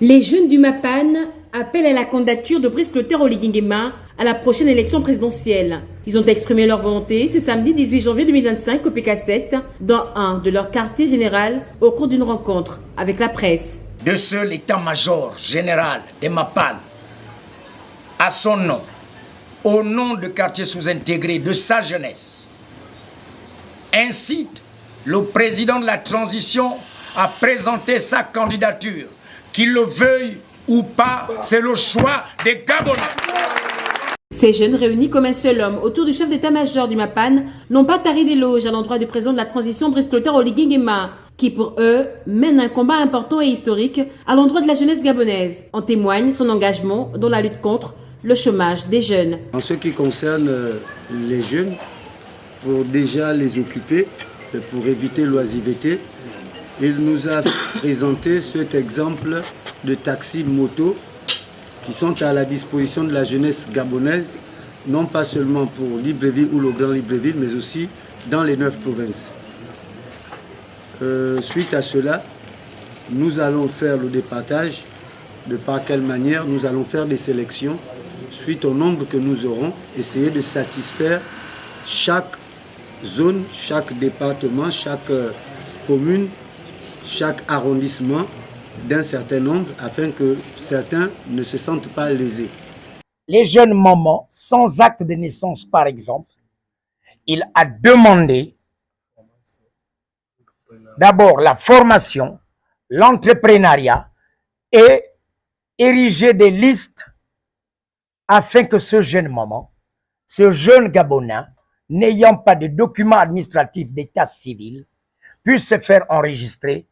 Les jeunes du MAPAN appellent à la candidature de Brice Clotaire Oligui-Nguema à la prochaine élection présidentielle. Ils ont exprimé leur volonté ce samedi 18 janvier 2025 au PK7 dans un de leurs quartiers généraux au cours d'une rencontre avec la presse. De ce, l'état-major général des MAPAN, à son nom, au nom de quartier sous-intégré de sa jeunesse, incite le président de la transition à présenter sa candidature. Qu'il le veuille ou pas, c'est le choix des Gabonais. Ces jeunes réunis comme un seul homme autour du chef d'état-major du MAPAN n'ont pas tari d'éloges à l'endroit du président de la transition Brice Clotaire Oligui-Nguema, qui pour eux mène un combat important et historique à l'endroit de la jeunesse gabonaise. En témoigne son engagement dans la lutte contre le chômage des jeunes. En ce qui concerne les jeunes, pour déjà les occuper, pour éviter l'oisiveté, il nous a présenté cet exemple de taxis moto qui sont à la disposition de la jeunesse gabonaise, non pas seulement pour Libreville ou le Grand Libreville, mais aussi dans les 9 provinces. Suite à cela, nous allons faire le départage, de par quelle manière nous allons faire des sélections, suite au nombre que nous aurons, essayer de satisfaire chaque zone, chaque département, chaque commune, chaque arrondissement d'un certain nombre afin que certains ne se sentent pas lésés. Les jeunes mamans sans acte de naissance, par exemple, il a demandé d'abord la formation, l'entrepreneuriat et ériger des listes afin que ce jeune maman, ce jeune Gabonais, n'ayant pas de documents administratifs d'état civil, puisse se faire enregistrer,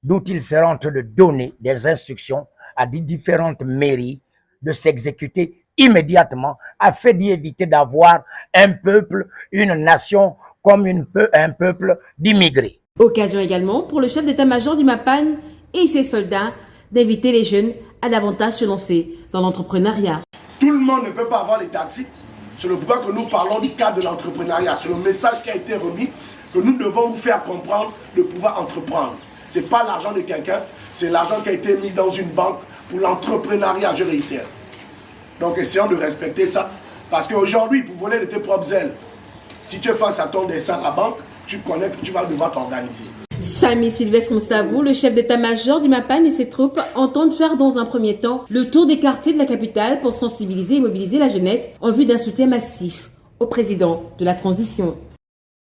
d'où il sera en train de donner des instructions à des différentes mairies de s'exécuter immédiatement afin d'y éviter d'avoir un peuple, une nation comme un peuple d'immigrés. Occasion également pour le chef d'état-major du MAPAN et ses soldats d'inviter les jeunes à davantage se lancer dans l'entrepreneuriat. Tout le monde ne peut pas avoir les taxis. C'est le pourquoi que nous parlons du cadre de l'entrepreneuriat. C'est le message qui a été remis que nous devons vous faire comprendre de pouvoir entreprendre. Ce n'est pas l'argent de quelqu'un, c'est l'argent qui a été mis dans une banque pour l'entrepreneuriat, je réitère. Donc essayons de respecter ça. Parce qu'aujourd'hui, pour voler de tes propres ailes, si tu es face à ton destin à la banque, tu connais que tu vas devoir t'organiser. Samy Sylvestre Moussavou, le chef d'état-major du MAPAN et ses troupes entendent faire dans un premier temps le tour des quartiers de la capitale pour sensibiliser et mobiliser la jeunesse en vue d'un soutien massif au président de la transition.